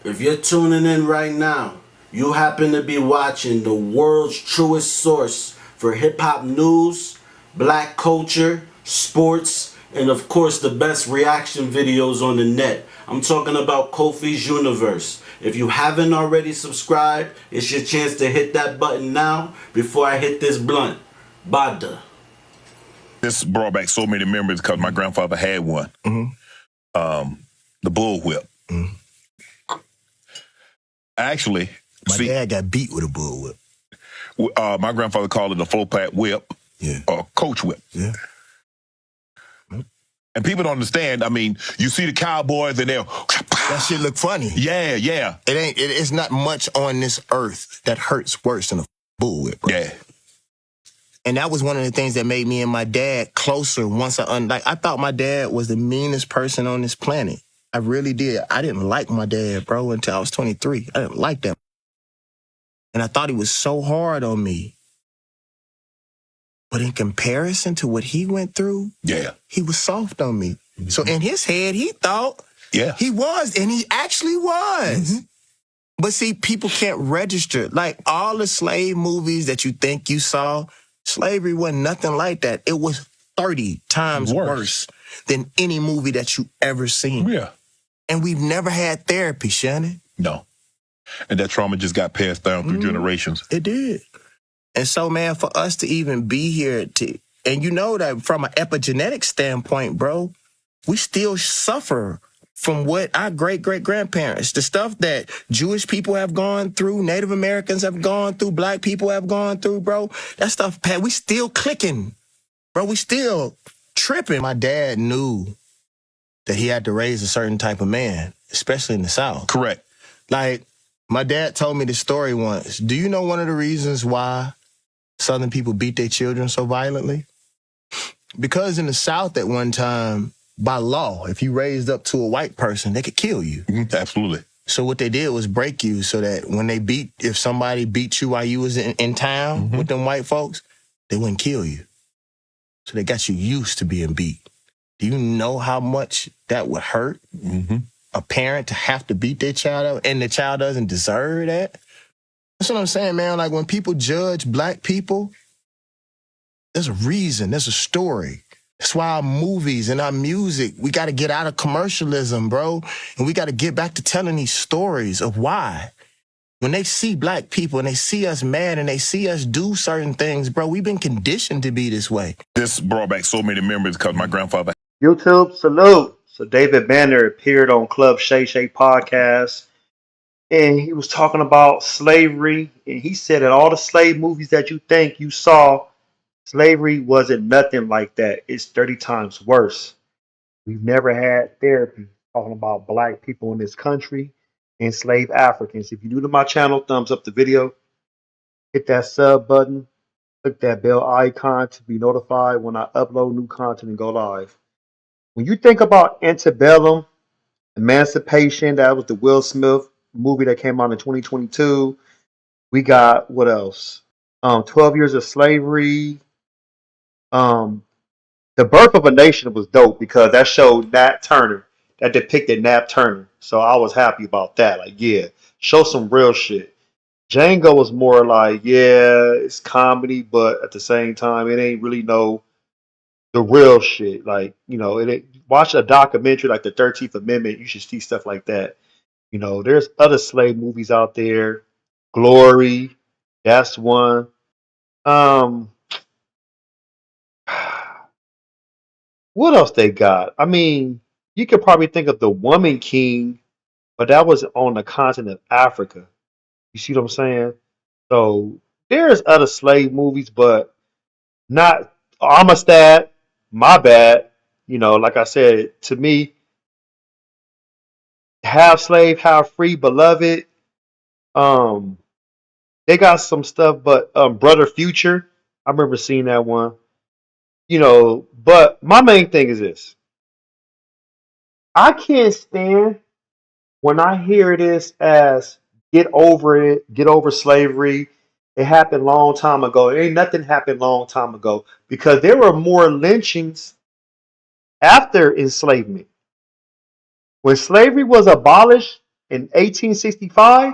If you're tuning in right now, you happen to be watching the world's truest source for hip hop news, black culture, sports, and of course the best reaction videos on the net. I'm talking about Kofi's Universe. If you haven't already subscribed, it's your chance to hit that button now before I hit this blunt. Bada. This brought back so many memories because my grandfather had one. The bull whip. Actually, My dad got beat with a bull whip. my grandfather called it a full-plat whip or coach whip. Yeah. And people don't understand. I mean, you see the cowboys and they'll... That shit look funny. Yeah. It's not much on this earth that hurts worse than a bull whip, bro. Yeah. And that was one of the things that made me and my dad closer once I thought my dad was the meanest person on this planet. I really did. I didn't like my dad, bro, until I was 23. I didn't like that. And I thought he was so hard on me. But in comparison to what he went through, he was soft on me. Mm-hmm. So in his head, he thought he was, and he actually was. Mm-hmm. But see, people can't register. Like all the slave movies that you think you saw, slavery wasn't nothing like that. It was 30 times worse than any movie that you ever seen. Yeah. And we've never had therapy, Shannon. No. And that trauma just got passed down through generations. It did. And so, man, for us to even be here and you know that from an epigenetic standpoint, bro, we still suffer from what our great-great-grandparents, the stuff that Jewish people have gone through, Native Americans have gone through, black people have gone through, bro. That stuff, Pat, we still clicking. Bro, we still tripping. My dad knew that he had to raise a certain type of man, especially in the South. Correct. Like, my dad told me this story once. Do you know one of the reasons why Southern people beat their children so violently? Because in the South at one time, by law, if you raised up to a white person, they could kill you. Mm-hmm. Absolutely. So what they did was break you so that when if somebody beat you while you was in town with them white folks, they wouldn't kill you. So they got you used to being beat. Do you know how much that would hurt a parent to have to beat their child up and the child doesn't deserve that? That's what I'm saying, man. Like when people judge black people, there's a reason, there's a story. That's why our movies and our music, we got to get out of commercialism, bro. And we got to get back to telling these stories of why. When they see black people and they see us mad and they see us do certain things, bro, we've been conditioned to be this way. This brought back so many memories because my grandfather... YouTube, salute. So David Banner appeared on Club Shay Shay podcast, and he was talking about slavery, and he said that all the slave movies that you think you saw, slavery wasn't nothing like that. It's 30 times worse. We've never had therapy talking about black people in this country, enslaved Africans. If you're new to my channel, thumbs up the video, hit that sub button, click that bell icon to be notified when I upload new content and go live. When you think about antebellum, emancipation, that was the Will Smith movie that came out in 2022. We got what else? 12 Years of Slavery. The Birth of a Nation was dope because that showed Nat Turner. That depicted Nat Turner. So I was happy about that. Like, yeah, show some real shit. Django was more like, yeah, it's comedy, but at the same time, it ain't really the real shit. Like, watch a documentary like the 13th Amendment. You should see stuff like that. There's other slave movies out there. Glory, that's one. What else they got? I mean, you could probably think of The Woman King, but that was on the continent of Africa. You see what I'm saying? So there's other slave movies, but not Amistad. My bad. Like I said, to me, half slave, half free, beloved. They got some stuff, but Brother Future, I remember seeing that one. But my main thing is this. I can't stand when I hear this as get over it, get over slavery. It happened a long time ago. Ain't nothing happened long time ago because there were more lynchings after enslavement. When slavery was abolished, In 1865,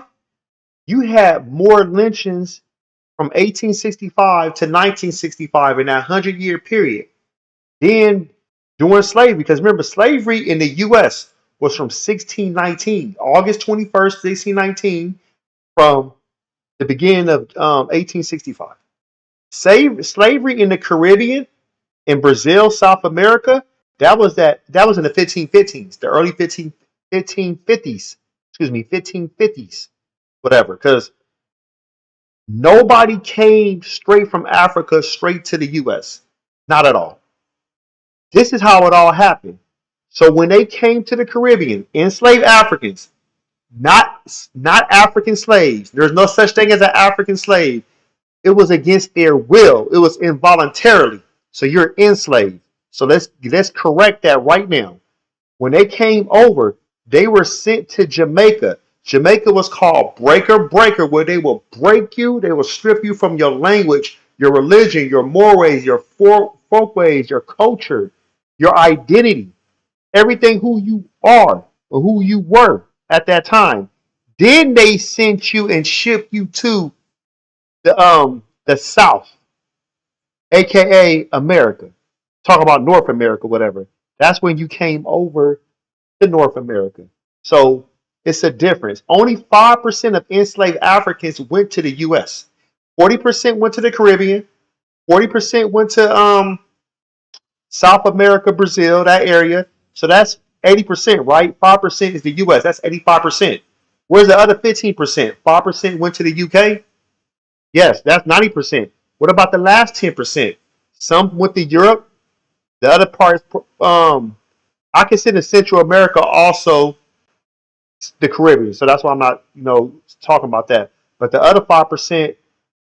you had more lynchings from 1865 to 1965 in that 100-year period. Then during slavery, because remember, slavery in the U.S. was from 1619, August 21st, 1619, from the beginning of 1865. Slavery in the Caribbean, in Brazil, South America, that was in the 1550s, the early 1550s, excuse me, 1550s, whatever, because nobody came straight from Africa straight to the U.S. Not at all. This is how it all happened. So when they came to the Caribbean, enslaved Africans, not African slaves. There's no such thing as an African slave. It was against their will. It was involuntarily. So you're enslaved. So let's correct that right now. When they came over, they were sent to Jamaica. Jamaica was called Breaker, where they will break you. They will strip you from your language, your religion, your mores, your folkways, your culture, your identity, everything who you are or who you were at that time. Then they sent you and shipped you to the South, aka America. Talk about North America, whatever. That's when you came over to North America. So it's a difference. Only 5% of enslaved Africans went to the US. 40% went to the Caribbean. 40% went to South America, Brazil, that area. So that's 80%, right? 5% is the US. That's 85%. Where's the other 15%? 5% went to the UK. Yes, that's 90%. What about the last 10%? Some went to Europe. The other parts, I consider Central America also the Caribbean. So that's why I'm not, talking about that. But the other 5%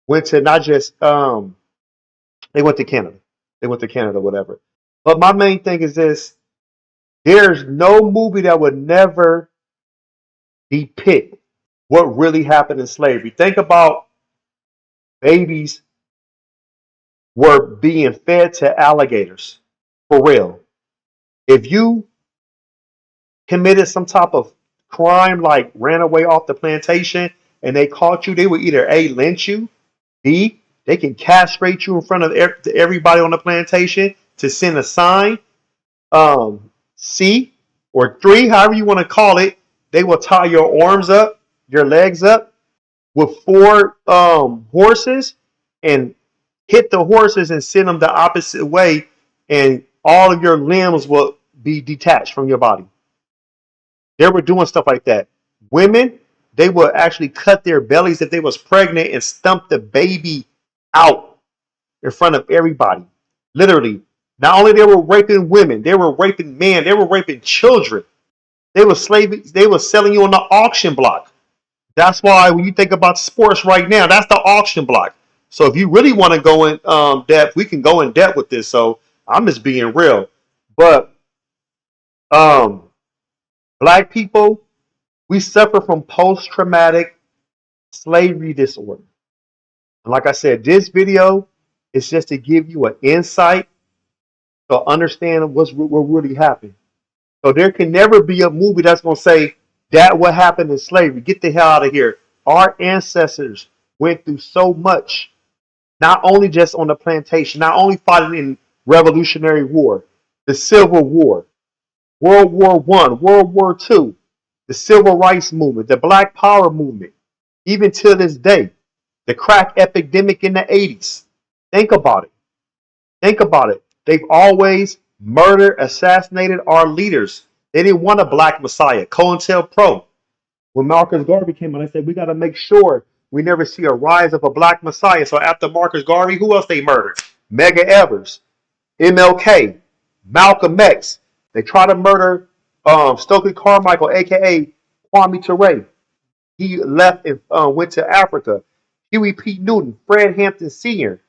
went to not just they went to Canada. They went to Canada, whatever. But my main thing is this: there's no movie that would never depict what really happened in slavery. Think about babies were being fed to alligators. For real. If you committed some type of crime, like ran away off the plantation, and they caught you, they would either A, lynch you, B, they can castrate you in front of everybody on the plantation to send a sign, C, or 3, however you want to call it, they will tie your arms up, your legs up with 4 horses and hit the horses and send them the opposite way, and all of your limbs will be detached from your body. They were doing stuff like that. Women, they would actually cut their bellies if they was pregnant and stump the baby out in front of everybody. Literally. Not only they were raping women, they were raping men, they were raping children. They were selling you on the auction block. That's why when you think about sports right now, that's the auction block. So if you really want to go in depth, we can go in depth with this. So I'm just being real. But Black people, we suffer from post-traumatic slavery disorder. And like I said, this video is just to give you an insight to understand what really happened. So there can never be a movie that's going to say that what happened in slavery. Get the hell out of here. Our ancestors went through so much, not only just on the plantation, not only fighting in Revolutionary War, the Civil War, World War I, World War II, the Civil Rights Movement, the Black Power Movement, even to this day, the crack epidemic in the 80s. Think about it. Think about it. They've always murdered, assassinated our leaders. They didn't want a black messiah. COINTELPRO. When Marcus Garvey came on, they said, we got to make sure we never see a rise of a black messiah. So after Marcus Garvey, who else they murdered? Medgar Evers, MLK, Malcolm X. They try to murder Stokely Carmichael, a.k.a. Kwame Ture. He left and went to Africa. Huey P. Newton, Fred Hampton Sr.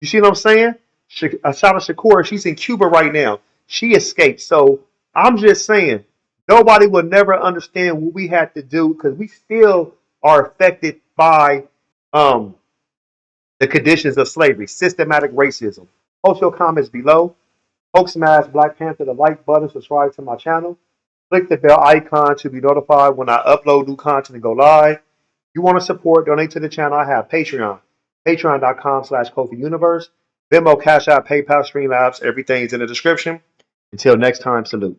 You see what I'm saying? Ashada Shakur, she's in Cuba right now. She escaped. So I'm just saying, nobody will never understand what we had to do because we still are affected by the conditions of slavery, systematic racism. Post your comments below. Folks, smash Black Panther, the like button, subscribe to my channel. Click the bell icon to be notified when I upload new content and go live. You want to support, donate to the channel, I have Patreon. Patreon.com/Kofi Universe. Venmo, Cash App, PayPal, Streamlabs, everything's in the description. Until next time, salute.